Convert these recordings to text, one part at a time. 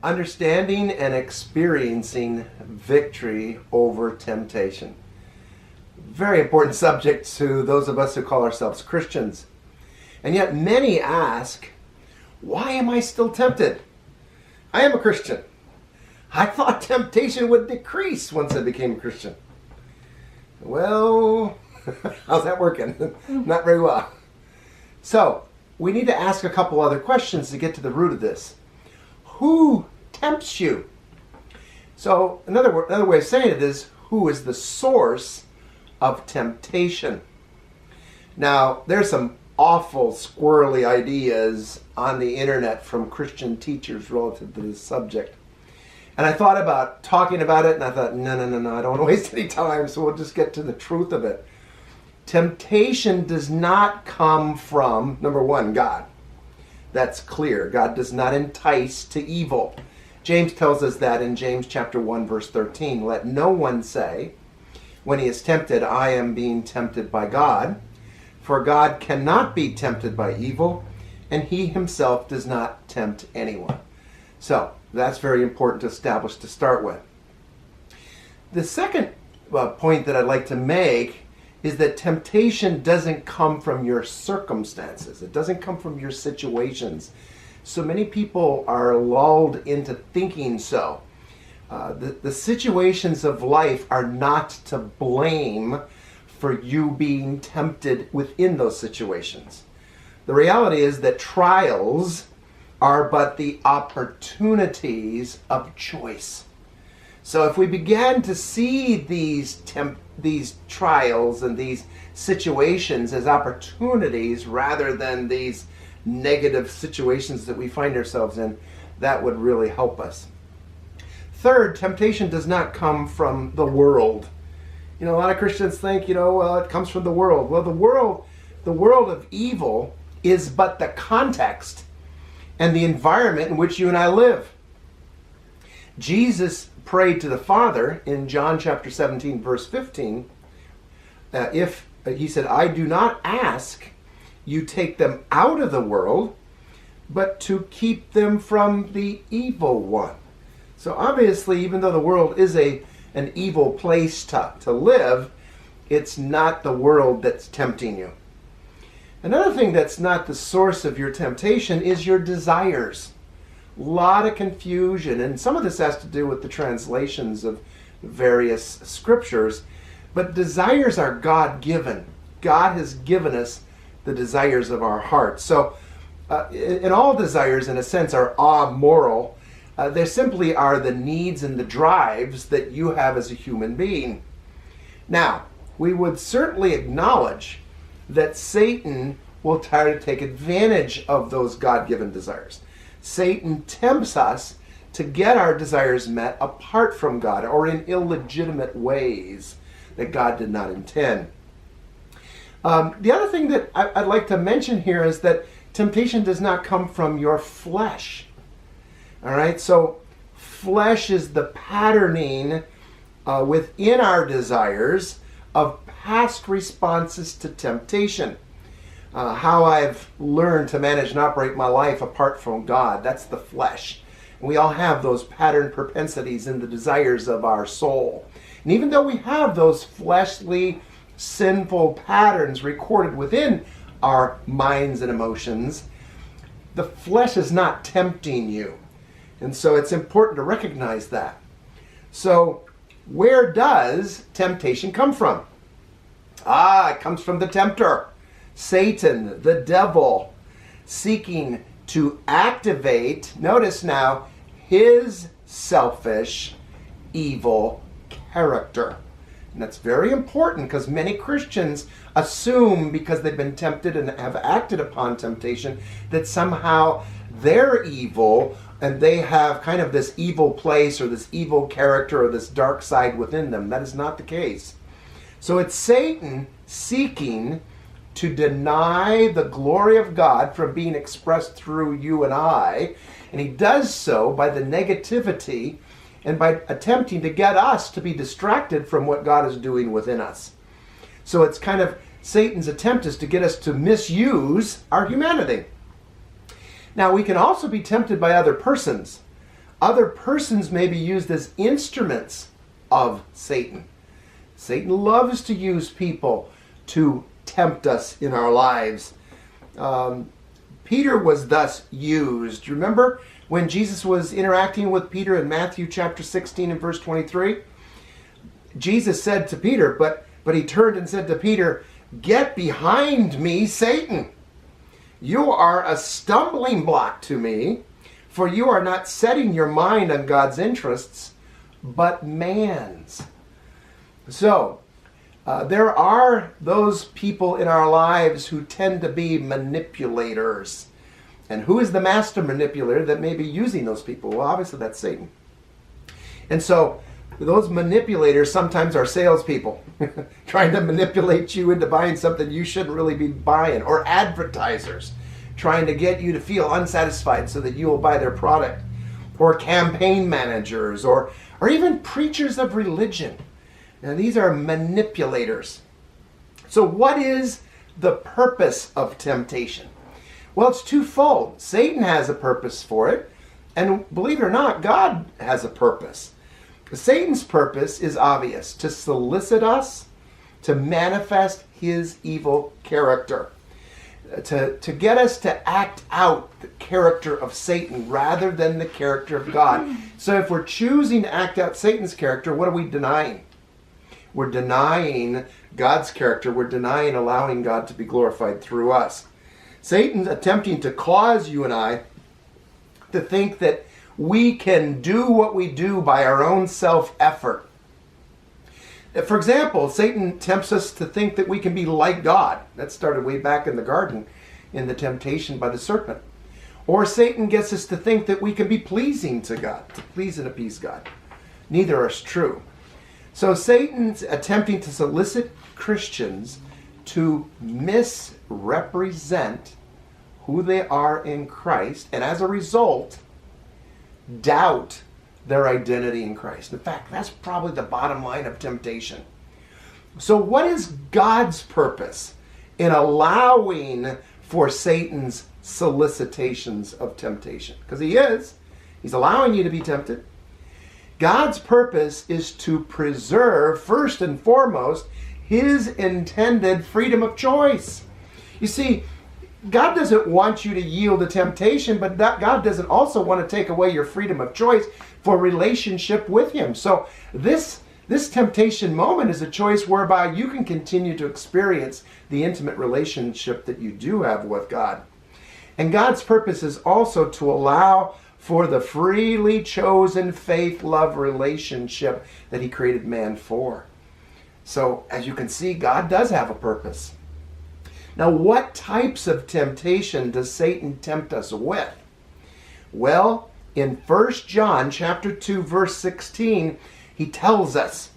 understanding and experiencing victory over temptation. Very important subject to those of us who call ourselves Christians. And yet many ask, why am I still tempted? I am a Christian. I thought temptation would decrease once I became a Christian. Well, how's that working? Not very well. So, we need to ask a couple other questions to get to the root of this. Who tempts you? So, another way of saying it is, who is the source of temptation? Now, there's some awful squirrely ideas on the internet from Christian teachers relative to this subject. And I thought about talking about it, and I thought, no, I don't want to waste any time, so we'll just get to the truth of it. Temptation does not come from, number one, God. That's clear. God does not entice to evil. James tells us that in James chapter 1, verse 13. Let no one say, when he is tempted, I am being tempted by God. For God cannot be tempted by evil, and he himself does not tempt anyone. So, that's very important to establish to start with. The second point that I'd like to make is that temptation doesn't come from your circumstances. It doesn't come from your situations. So many people are lulled into thinking so. The situations of life are not to blame for you being tempted within those situations. The reality is that trials are but the opportunities of choice. So if we began to see these trials and these situations as opportunities rather than these negative situations that we find ourselves in, that would really help us. Third, temptation does not come from the world. A lot of Christians think, well, it comes from the world. Well, the world of evil is but the context and the environment in which you and I live. Jesus prayed to the Father in John chapter 17, verse 15, he said, I do not ask you take them out of the world, but to keep them from the evil one. So obviously, even though the world is an evil place to live, it's not the world that's tempting you. Another thing that's not the source of your temptation is your desires. A lot of confusion, and some of this has to do with the translations of various scriptures, but desires are God-given. God has given us the desires of our heart. So, and all desires, in a sense, are amoral. They simply are the needs and the drives that you have as a human being. Now, we would certainly acknowledge that Satan will try to take advantage of those God-given desires. Satan tempts us to get our desires met apart from God or in illegitimate ways that God did not intend. The other thing that I'd like to mention here is that temptation does not come from your flesh. All right, so flesh is the patterning within our desires of past responses to temptation. How I've learned to manage and operate my life apart from God, that's the flesh. And we all have those pattern propensities and the desires of our soul. And even though we have those fleshly, sinful patterns recorded within our minds and emotions, the flesh is not tempting you. And so it's important to recognize that. So where does temptation come from? It comes from the tempter, Satan, the devil, seeking to activate, notice now, his selfish, evil character. And that's very important because many Christians assume, because they've been tempted and have acted upon temptation, that somehow they're evil and they have kind of this evil place or this evil character or this dark side within them. That is not the case. So it's Satan seeking to deny the glory of God from being expressed through you and I. And he does so by the negativity and by attempting to get us to be distracted from what God is doing within us. So it's kind of Satan's attempt is to get us to misuse our humanity. Now, we can also be tempted by other persons. Other persons may be used as instruments of Satan. Satan loves to use people to tempt us in our lives. Peter was thus used. Remember when Jesus was interacting with Peter in Matthew chapter 16 and verse 23? Jesus said to Peter, but he turned and said to Peter, "Get behind me, Satan. You are a stumbling block to me, for you are not setting your mind on God's interests, but man's." So, there are those people in our lives who tend to be manipulators. And who is the master manipulator that may be using those people? Well, obviously that's Satan. And so, those manipulators sometimes are salespeople trying to manipulate you into buying something you shouldn't really be buying, or advertisers trying to get you to feel unsatisfied so that you will buy their product, or campaign managers, or even preachers of religion. Now, these are manipulators. So what is the purpose of temptation? Well, it's twofold. Satan has a purpose for it, and believe it or not, God has a purpose. Satan's purpose is obvious: to solicit us to manifest his evil character, to get us to act out the character of Satan rather than the character of God. So if we're choosing to act out Satan's character, what are we denying? We're denying God's character. We're denying allowing God to be glorified through us. Satan's attempting to cause you and I to think that we can do what we do by our own self-effort. For example, Satan tempts us to think that we can be like God. That started way back in the garden in the temptation by the serpent. Or Satan gets us to think that we can be pleasing to God, to please and appease God. Neither is true. So Satan's attempting to solicit Christians to misrepresent who they are in Christ, and as a result, doubt their identity in Christ. In fact, that's probably the bottom line of temptation. So what is God's purpose in allowing for Satan's solicitations of temptation? Because he's allowing you to be tempted. God's purpose is to preserve, first and foremost, his intended freedom of choice. You see, God doesn't want you to yield to temptation, but God doesn't also want to take away your freedom of choice for relationship with him. So this temptation moment is a choice whereby you can continue to experience the intimate relationship that you do have with God. And God's purpose is also to allow for the freely chosen faith-love relationship that he created man for. So, as you can see, God does have a purpose. Now, what types of temptation does Satan tempt us with? Well, in 1 John chapter 2, verse 16, he tells us,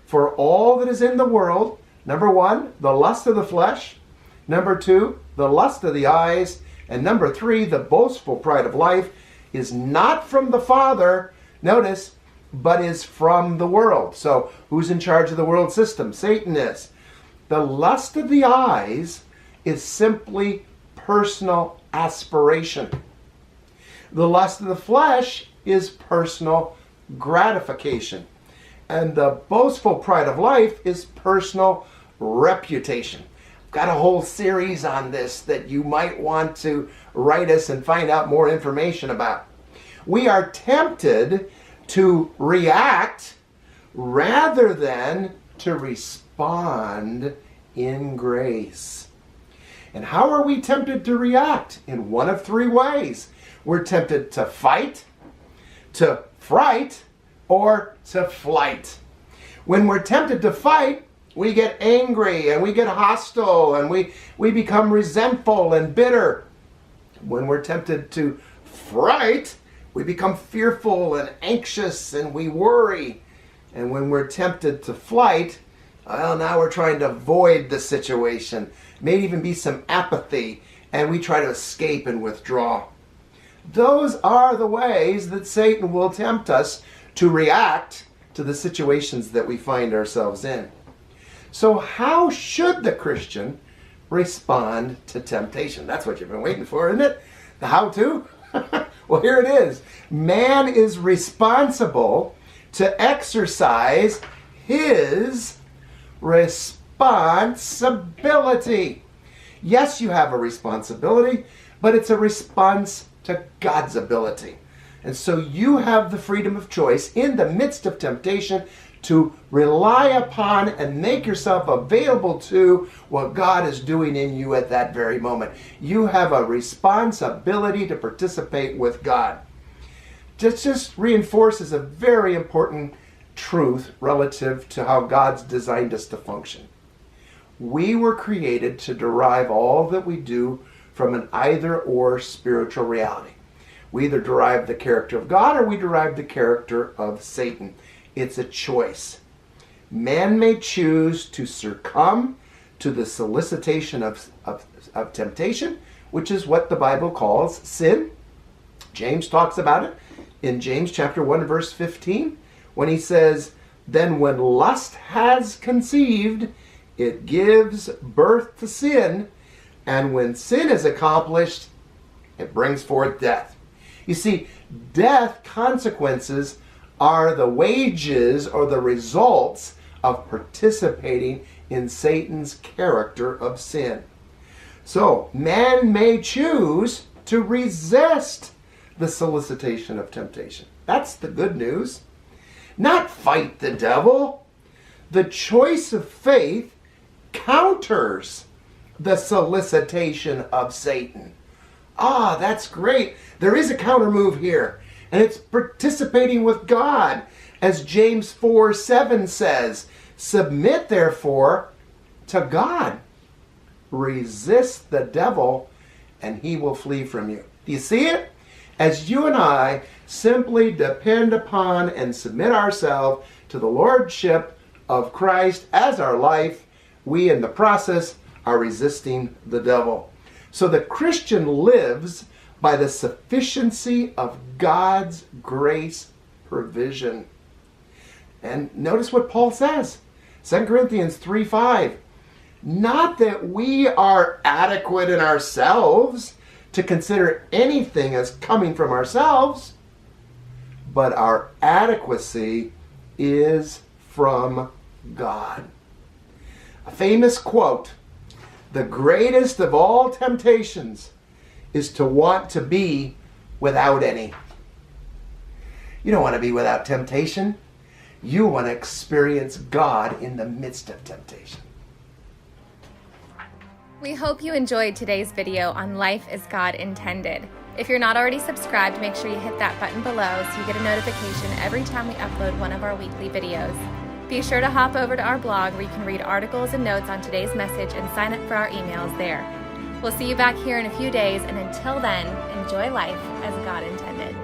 "For all that is in the world," number 1, the lust of the flesh; number 2, the lust of the eyes; and number 3, the boastful pride of life, is not from the Father, notice, but is from the world. So, who's in charge of the world system? Satan is. The lust of the eyes is simply personal aspiration. The lust of the flesh is personal gratification. And the boastful pride of life is personal reputation. I've got a whole series on this that you might want to write us and find out more information about. We are tempted to react rather than to respond in grace. And how are we tempted to react? In one of 3 ways. We're tempted to fight, to fright, or to flight. When we're tempted to fight, we get angry and we get hostile and we become resentful and bitter. When we're tempted to fright, we become fearful and anxious and we worry. And when we're tempted to flight, well, now we're trying to avoid the situation. May even be some apathy, and we try to escape and withdraw. Those are the ways that Satan will tempt us to react to the situations that we find ourselves in. So how should the Christian respond to temptation? That's what you've been waiting for, isn't it? The how-to? Well, here it is. Man is responsible to exercise his responsibility. Yes, you have a responsibility, but it's a response to God's ability. And so you have the freedom of choice in the midst of temptation to rely upon and make yourself available to what God is doing in you at that very moment. You have a responsibility to participate with God. Just reinforces a very important truth relative to how God's designed us to function. We were created to derive all that we do from an either-or spiritual reality. We either derive the character of God or we derive the character of Satan. It's a choice. Man may choose to succumb to the solicitation of temptation, which is what the Bible calls sin. James talks about it in James chapter 1 verse 15 when he says, "Then when lust has conceived, it gives birth to sin, and when sin is accomplished, it brings forth death." You see, death consequences are the wages or the results of participating in Satan's character of sin. So, man may choose to resist the solicitation of temptation. That's the good news. Not fight the devil. The choice of faith counters the solicitation of Satan. Ah, that's great. There is a counter move here, and it's participating with God. As James 4:7 says, "Submit therefore to God. Resist the devil, and he will flee from you." Do you see it? As you and I simply depend upon and submit ourselves to the lordship of Christ as our life, we in the process are resisting the devil. So the Christian lives by the sufficiency of God's grace provision. And notice what Paul says, 2 Corinthians 3:5. Not that we are adequate in ourselves to consider anything as coming from ourselves, but our adequacy is from God. A famous quote, "The greatest of all temptations is to want to be without any." You don't want to be without temptation. You want to experience God in the midst of temptation. We hope you enjoyed today's video on Life as God Intended. If you're not already subscribed, make sure you hit that button below so you get a notification every time we upload one of our weekly videos. Be sure to hop over to our blog where you can read articles and notes on today's message and sign up for our emails there. We'll see you back here in a few days, and until then, enjoy life as God intended.